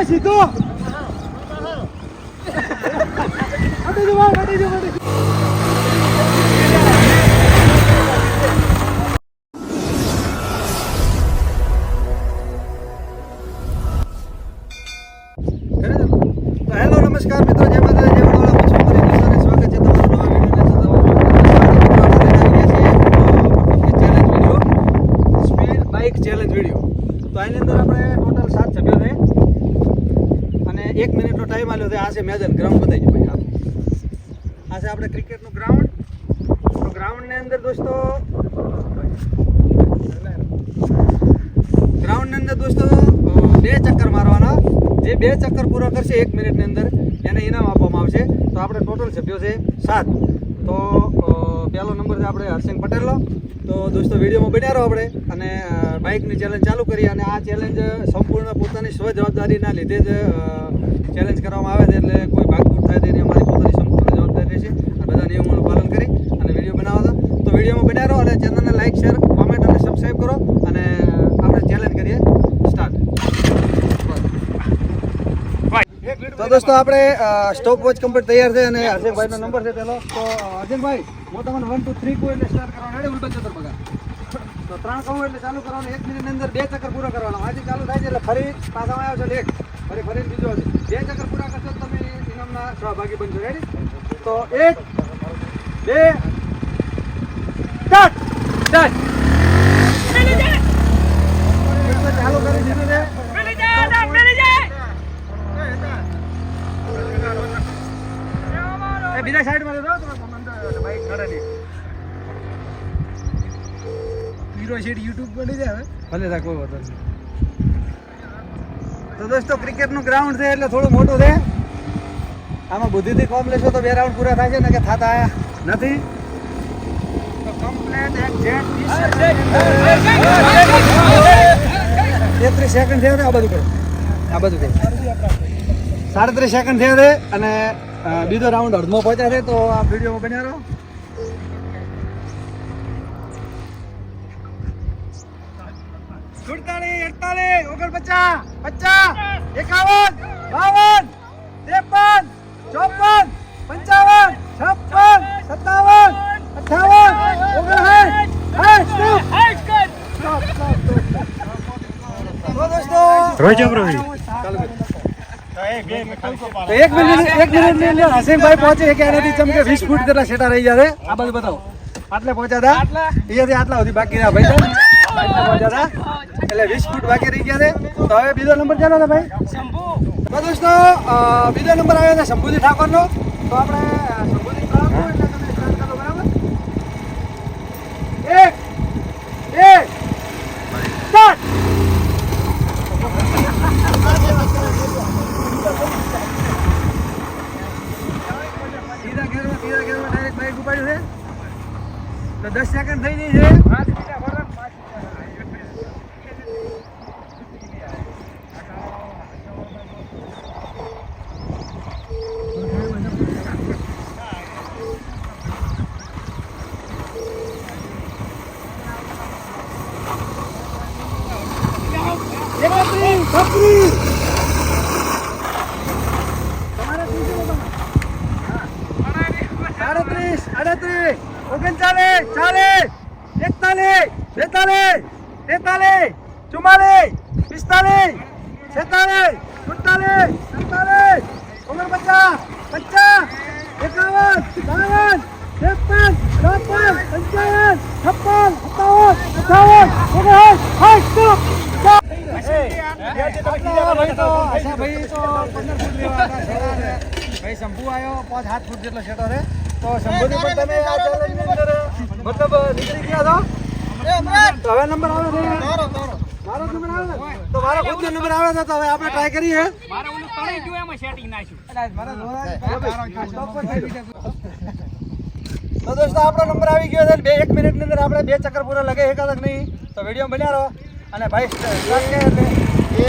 સીધો હેલો નમસ્કાર મિત્રો, જય માતા જય વડોદરા. હું છું અમરીશ સ્વાગત છે તમારું નવા video speed bike challenge video. તો આની અંદર આપણે ટોટલ 7 સભ્યો છે અને 1 મિનિટનો ટાઈમ આવ્યો છે. આ છે મેદાન, ગ્રાઉન્ડ બતાવી ભાઈ. આ છે આપણે ક્રિકેટનું ગ્રાઉન્ડ. તો ગ્રાઉન્ડની અંદર દોસ્તો બે ચક્કર મારવાના. જે 2 ચક્કર પૂરા કરશે 1 મિનિટની અંદર એને ઇનામ આપવામાં આવશે. તો આપણે ટોટલ સભ્યો છે 7. તો પહેલો નંબર છે આપણે હર્ષિંગ પટેલનો. તો દોસ્તો વિડીયોમાં બન્યા રહો આપણે અને બાઇકની ચેલેન્જ ચાલુ કરી. અને આ ચેલેન્જ સંપૂર્ણ પોતાની સ્વ જવાબદારીના લીધે જ ચેલેન્જ કરવામાં આવે છે. એટલે કોઈ ભાગદોડ થાય તેની અમારી પોતાની સંપૂર્ણ જવાબદારી રહેશે. આ બધા નિયમોનું પાલન કરી અને વિડીયો બનાવવા. તો વિડીયોમાં બન્યા રહો અને ચેનલને લાઇક, શેર, કોમેન્ટ અને સબસ્ક્રાઈબ કરો. અને આપણે ચેલેન્જ કરીએ સ્ટાર્ટ. તો દોસ્તો આપણે સ્ટોપ વોચ કમ્પ્લીટ તૈયાર છે અને હર્ષિંગભાઈનો નંબર છે પેલો. તો હર્ષિંગભાઈ હું તમને 1 2 3 કહું એટલે સ્ટાર્ટ કરવાનું. રેડી? ઉલટો ચક્કર બગા. તો 3 કહું એટલે ચાલુ કરવાનું. 1 મિનિટની અંદર 2 ચક્કર પૂરા કરવાના. આજે ચાલુ થાય છે એટલે ફરી પાછા આવ્યો છે લેક. ફરી બીજો છે. 2 ચક્કર પૂરા કરશો તો તમે ઇનામના સહભાગી બનશો. રેડી? તો 1 2 સ્ટાર્ટ. ચાલુ કરી દીધું છે. બીજા સાઈડમાં રહો તો બાઈક નડે નહીં. હીરો શેડ યુટ્યુબ પર નહીં જાય ભલે થાય, કોઈ વાંધો નહીં. તો દોસ્તો ક્રિકેટનું ગ્રાઉન્ડ છે એટલે થોડું મોટું છે. આમાં બુદ્ધિથી કોમ લેશો તો 2 રાઉન્ડ પૂરા થાય છે ને કે થતા નથી. તો કમ્પ્લેટ એક્ઝેક્ટ 33 સેકન્ડ થયા છે. આ બધું કરો, આ બધું કરો. 37 સેકન્ડ થયા છે અને બીજો રાઉન્ડ અડધો પહોંચ્યા છે. તો આ વિડીયોમાં બન્યા રહો. સુડતાલીસ, 48, 49, 50, 51, 52, 53, 54, 55, 56, 57, 1 મિનિટની અંદર હર્ષિંગભાઈ પહોંચે કે એનાથી ચમકે 20 ફૂટ જેટલા સેટા રહી જાય. આ બધું બતાવો. આટલે પહોંચ્યા હતા, અહીંયાથી આટલા સુધી બાકી રહ્યા ભાઈ. પહોંચ્યા હતા એટલે 20 ફૂટ બાકી રહી ગયા છે. તો હવે બીજો નંબર ચાલો ને ભાઈ. તો દોસ્તો બીજો નંબર આવ્યો છે શંભુજી ઠાકોરનો. તો આપણે શંભુજી ઠાકોર એટલે તમે સ્ટાર્ટ કરો. બરાબર? 1 2 સ્ટાર્ટ. સીધા ગેરમાં ડાયરેક્ટ બાઇક ઉપાડ્યું છે. તો 10 સેકન્ડ થઈ ગઈ છે. ભાઈ શંભુ આવ્યો 5-7 ફૂટ જેટલો શેટો છે. તો શંભુજી પણ તમે આ ચેલેન્જની અંદર મતલબ નીકળી ગયા છો. તો હવે નંબર આવે છે મારો નંબર આવે ને તો મારો ખુદનો નંબર આવે છે. તો હવે આપણે ટ્રાય કરીએ. મારે ઓલું તળી ગયું એમાં સેટિંગ નાખ્યું. તો દોસ્તો આપણો નંબર આવી ગયો છે. 1 મિનિટની અંદર આપણે 2 ચક્કર પૂરા લગાવી એકાદ નહીં. તો વિડીયો બન્યા રહો અને ભાઈ સ્ટાર્ટ કે એટલે એ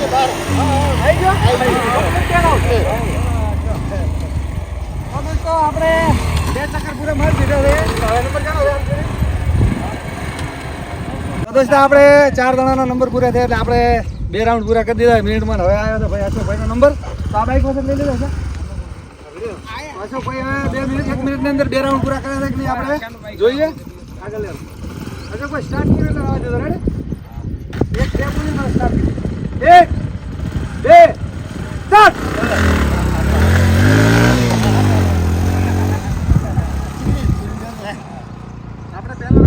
આવી ગયો? તો દોસ્તો આપણે 2 ચક્કર પૂરા મારી દીધા છે. હવે નંબર ચાલો તો દોસ્તો આપણે 4 જણાના નંબર પૂરા થયા એટલે આપણે 2 રાઉન્ડ પૂરા કરી દીધા મિનિટમાં. હવે આવ્યો તો ભાઈ અશોકભાઈનો નંબર. તો આ બાઈક વખત લઈ લીધો છે અશોકભાઈ. હવે 2 મિનિટ 1 મિનિટની અંદર 2 રાઉન્ડ પૂરા કર્યા છે કે નહીં આપણે જોઈએ. આગળ લે અશોકભાઈ સ્ટાર્ટ કરી એટલે આવવા દેજો. રેડી? 1 2 બોલી સ્ટાર્ટ. 1 2 સ્ટાર્ટ. આપણે પહેલા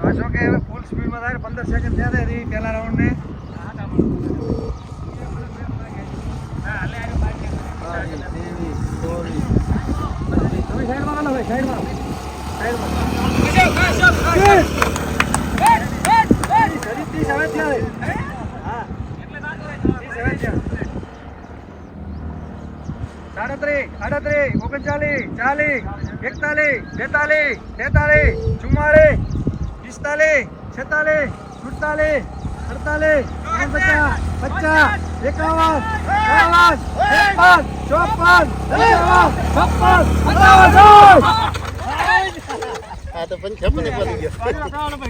અશોકે હવે ફૂલ સ્પીડમાં થાય 15 સેકન્ડ થયા હતા એ પહેલા રાઉન્ડને. સાડત્રીસ 38 39 40 41 42 43 44 45 46 47 48 49 50 51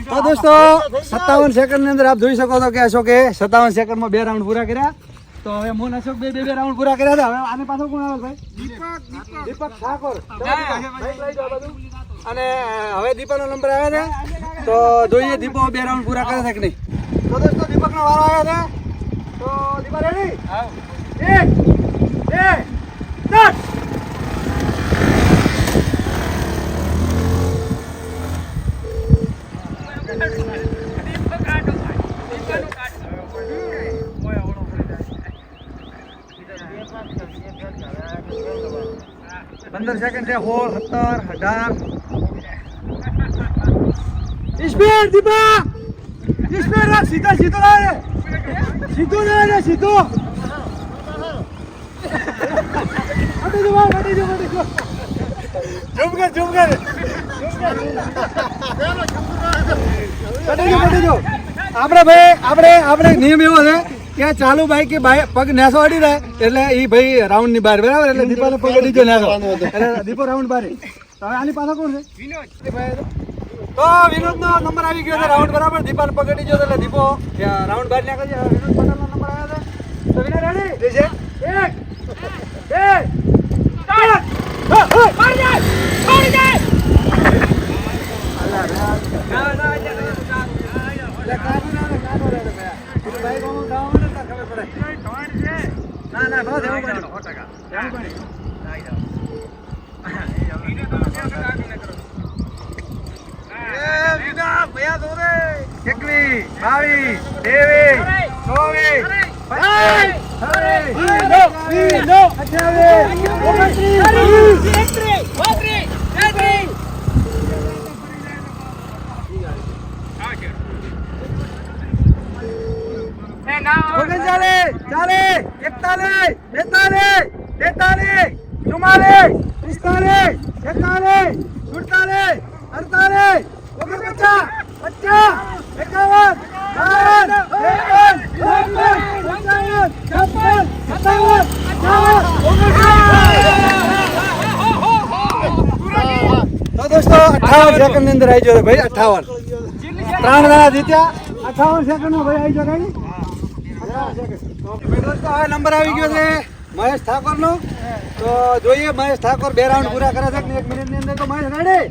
તો દોસ્તો 57 સેકન્ડની અંદર આપ જોઈ શકો છો કે અશોકે 57 સેકન્ડમાં 2 રાઉન્ડ પૂરા કર્યા. તો હવે મોન અશોક બે રાઉન્ડ પૂરા કર્યા હતા. હવે આની પાછળ કોણ આવે ભાઈ? દીપક ઠાકોર. અને હવે દીપાનો નંબર આવ્યો છે તો જોઈએ દીપો 2 રાઉન્ડ પૂરા કરે છે કે નહીં. તો દોસ્તો દીપકનો વારો આવ્યો છે. તો દીપા રેડી? 1 2 સ્ટાર્ટ. પંદર સેકન્ડ છે. 16 17 18 સ્પીડ દીપા સ્પીડ રાખ. સીધો લાવે સીધો લાવે સીધો. ઝૂમ કર આપણે નિયમ એવો છે કે ચાલુ બાઈક કે પગ નેસો અડી જાય એટલે એ ભાઈ રાઉન્ડ ની બહાર બરાબર. એટલે દીપાને પગ અડી જાય નેસો એટલે દીપો રાઉન્ડ બહાર. હવે આની પાસે કોણ છે? તો વિનોદ નો નંબર આવી ગયો છે રાઉન્ડ બરાબર. દીપાને પગ અડી ગયો એટલે દીપો રાઉન્ડ બહાર નીકળી જાય. વિનોદ પટેલ નો નંબર આવ્યો છે. તો વિનોદ રેડી છે? 58 સેકન્ડ ની અંદર આવી ગયો ભાઈ. 58 3 જણા જીત્યા. 58 સેકન્ડ માં ભાઈ આવી ગયો. દોસ્તો હવે નંબર આવી ગયો છે મહેશ ઠાકોર નો. તો જોઈએ મહેશ ઠાકોર 2 રાઉન્ડ પૂરા કરે છે 1 મિનિટ ની અંદર. તો મહેશ રેડી?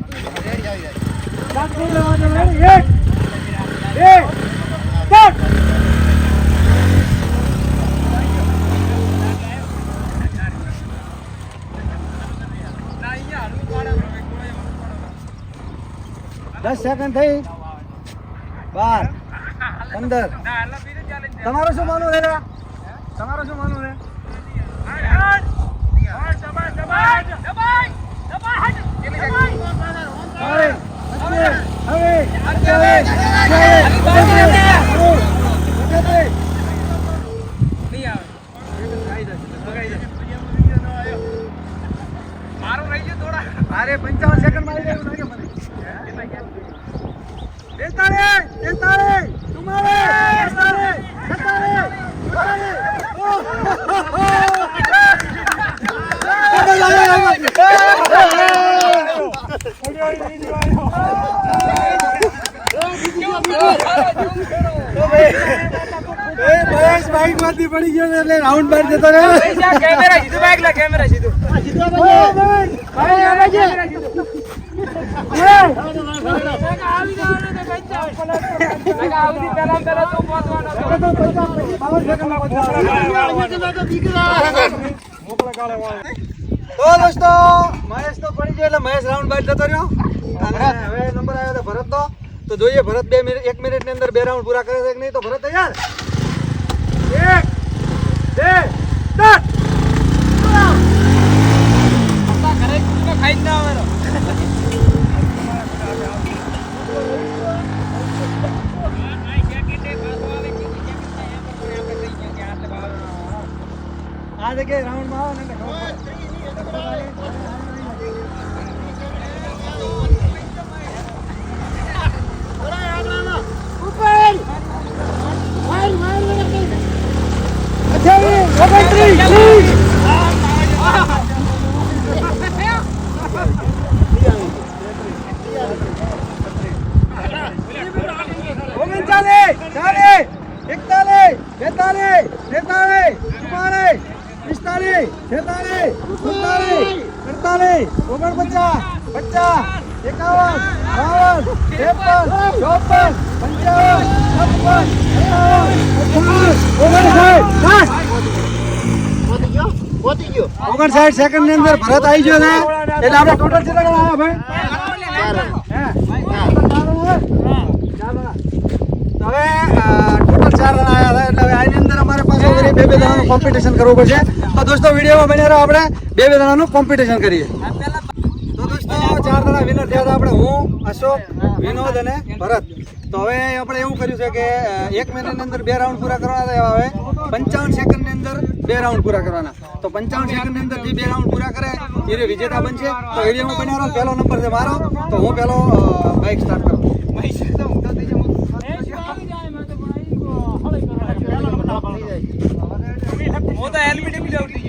10 સેકન્ડ થઈ. 12 15. તમારું શું માનવું છે? અરે 55 સેકન્ડ માં આવી ગયું. બાઈક માંથી પડી ગયો ને એટલે રાઉન્ડ બાર જતો રહ્યો. કેમેરા સીધું બાઈક લા કેમેરા સીધું તો દોસ્તો મહેશ તો પડી ગયો એટલે મહેશ રાઉન્ડ બાર જતો રહ્યો. અને હવે નંબર આવ્યો તો ભરત તો જોઈએ ભરત 1 મિનિટની અંદર 2 રાઉન્ડ પૂરા કરે છે કે નહીં. તો ભરત તૈયાર 1 2 3 ખાઈ જ ના આવે આ જગ્યાએ રાઉન્ડમાં આવો ને ઓગણ 60 સેકન્ડ ની અંદર ભરત આવી ગયો છે એટલે આપણે ટોટલ કેટલા આવ્યા ભાઈ? હવે ટોટલ 4 જણા આવ્યા હતા એટલે હવે આની અંદર અમારે પાછું બે જણાનું કોમ્પિટિશન કરવું પડશે. તો દોસ્તો વિડીયોમાં બને રહો, આપણે બે જણાનું કોમ્પિટિશન કરીએ. તો દોસ્તો 4 જણા વિનર થયા હતા આપણે, હું, અશોક, વિનોદ અને ભરત. તો હવે આપણે એવું કર્યું છે કે 1 મિનિટની અંદર 2 રાઉન્ડ પૂરા કરવાના. હવે 55 સેકન્ડની અંદર 2 રાઉન્ડ પૂરા કરવાના. તો 55 સેકન્ડની અંદર જે 2 રાઉન્ડ પૂરા કરે એ વિજેતા બનશે. તો વિડીયોમાં બન્યા રહો. પહેલો નંબર છે મારો, તો હું પહેલો બાઇક સ્ટાર્ટ કરું. હું તો હેલ્મેટ બી જાઉં છું.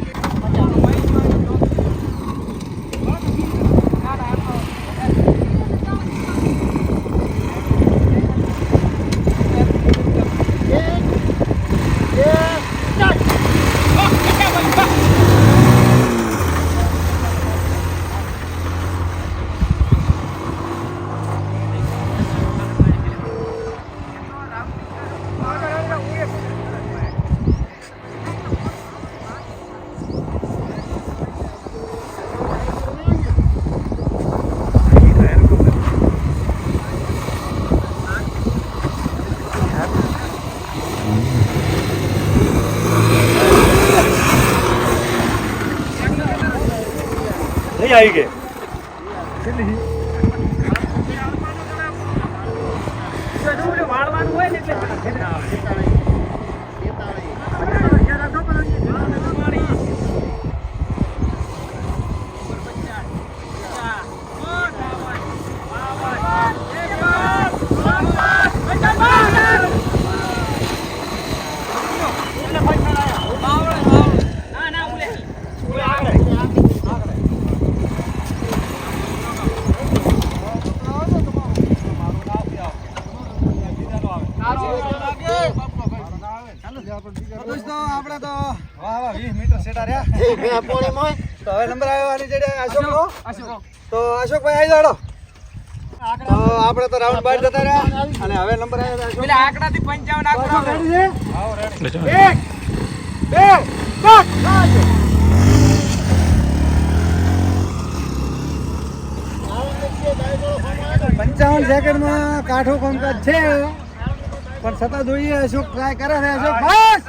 આવી ગઈ દોસ્તો આપણે તો વાહ 20 મીટર સેટા રહ્યા. તો હવે નંબર આવ્યો આની જગ્યાએ અશોકનો. તો અશોકભાઈ આવી જાડો. તો આપણે તો રાઉન્ડ બાર જતા રહ્યા અને હવે નંબર આવ્યો અશોક. પેલા આંકડાથી 55 આંકડા રેડી છે? આવો રેડી 55 સેકન્ડમાં કાઠો કામકાજ છે, પણ છતાં જોઈએ અશોક ટ્રાય કરે છે. અશોક બસ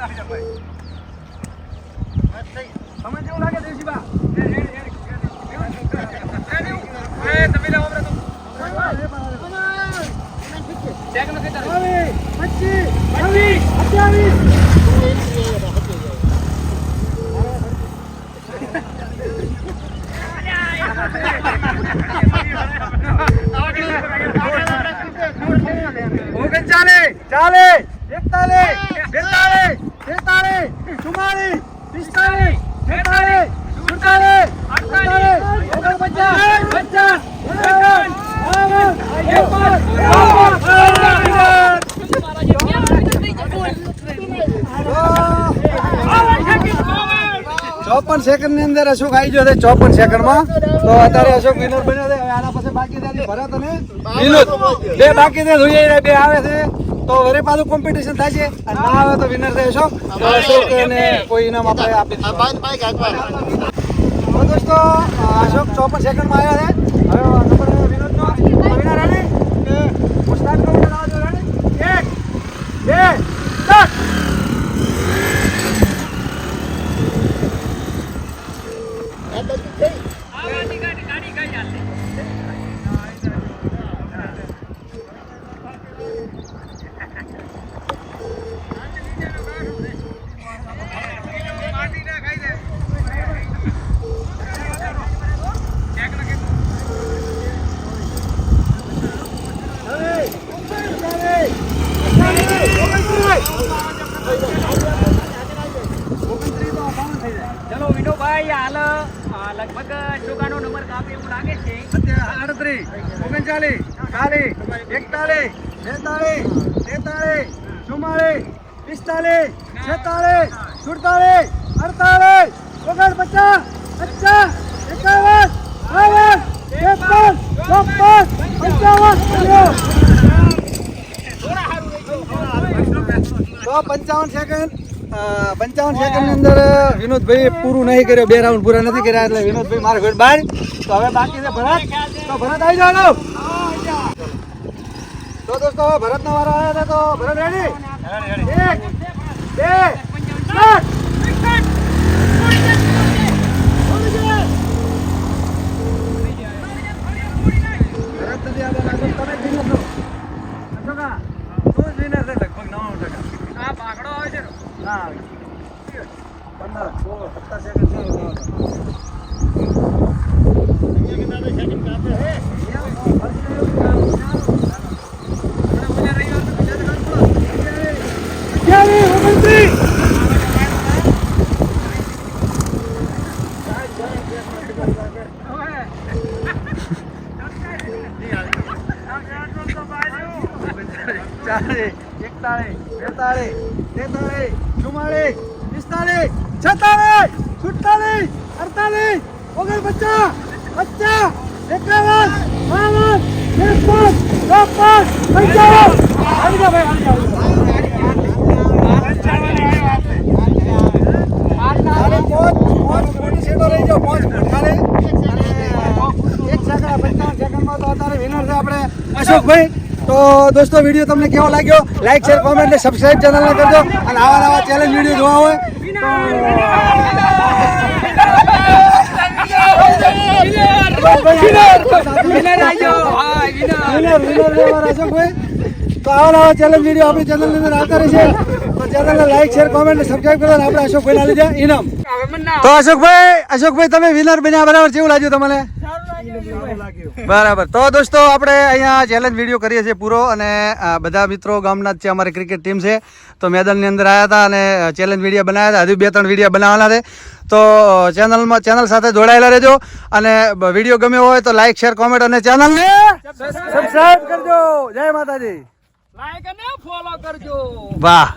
સમજ જેવું લાગે દેવજીબા. તમે લાવો બ્રો. સેકન્ડ કેટલા? 25 28 40, 41, 42, 43, 44, 45, 46, 47, 48, 49, 50, 54 સેકન્ડ ની અંદર અશોક આવી ગયો છે 54 સેકન્ડ માં. તો અત્યારે અશોક વિનર બન્યો છે. હવે આના પાસે બાકી છે ભરત અને વિનોદ. બે બાકી છે, જોઈએ બે આવે છે તો વરે પાછું કોમ્પિટિશન થાય છે. અને ના આવે તો વિનર છે અશોક. તો અશોક ને કોઈ ઇનામ આપણે આપી દીધું. તો દોસ્તો અશોક 54 સેકન્ડ માં આવ્યા છે. હવે નંબર વિનોદ નો વિનર રેડી કે હું સ્ટાર્ટ કરું તો આવજો. Ready 1 2 start. ચલો વિનોભાઈ હાલ લગભગ ચોગાનો નંબર કાપે એવું લાગે છે. 38, 39, 40, 41, 42, 43, 44, 45, 46, 47, 48, 49, 50, 51, 55 સેકન્ડ. 55 સેકન્ડ ની અંદર વિનોદભાઈ પૂરું નહીં કર્યો. 2 રાઉન્ડ પૂરા નથી કર્યા એટલે વિનોદભાઈ મારા ઘર બહાર. તો હવે બાકી છે ભરત. તો ભરત આવી જાઓ. તો દોસ્તો હવે ભરતનો વારો આવ્યો છે. તો ભરત રેડી 1 2 સ્ટાર્ટ. ભરત નથી આવવાના. તમે વિનર છો. અશોકા તું જ વિનર છે લગભગ 99%. આ બાગડો આવે છે ને. ના 15 17 સેકન્ડ અશોકભાઈ. તો દોસ્તો વિડીયો તમને કેવો લાગ્યો? લાઈક શેર કોમેન્ટ ને સબસ્ક્રાઇબ ચેનલને કરજો. અને આવા નવા ચેલેન્જ વિડીયો જોવા હોય તો આવા નવા ચેલેન્જ વિડીયો આપણી ચેનલ ની અંદર આવતા રહેશે. તો ચેનલને લાઈક શેર કોમેન્ટ ને સબસ્ક્રાઇબ કરો. આપણે અશોકભાઈ ના લીધે ઇનામ. તો અશોકભાઈ તમે વિનર બન્યા. બરાબર, કેવું લાગ્યું તમને? બરાબર. તો દોસ્તો આપણે અહીંયા ચેલેન્જ વિડીયો કરીએ છીએ પૂરો. અને બધા મિત્રો ગામના જ છે. અમારી ક્રિકેટ ટીમ છે. તો મેદાનની અંદર આવ્યા હતા અને ચેલેન્જ વિડીયો બનાવ્યા હતા. હજુ 2-3 વિડીયો બનાવવાના છે. તો ચેનલ સાથે જોડાયેલા રહેજો. અને વિડીયો ગમ્યો હોય તો લાઈક શેર કોમેન્ટ અને ચેનલને સબસ્ક્રાઇબ કરજો. જય માતાજી. લાઈક અને ફોલો કરજો. વાહ.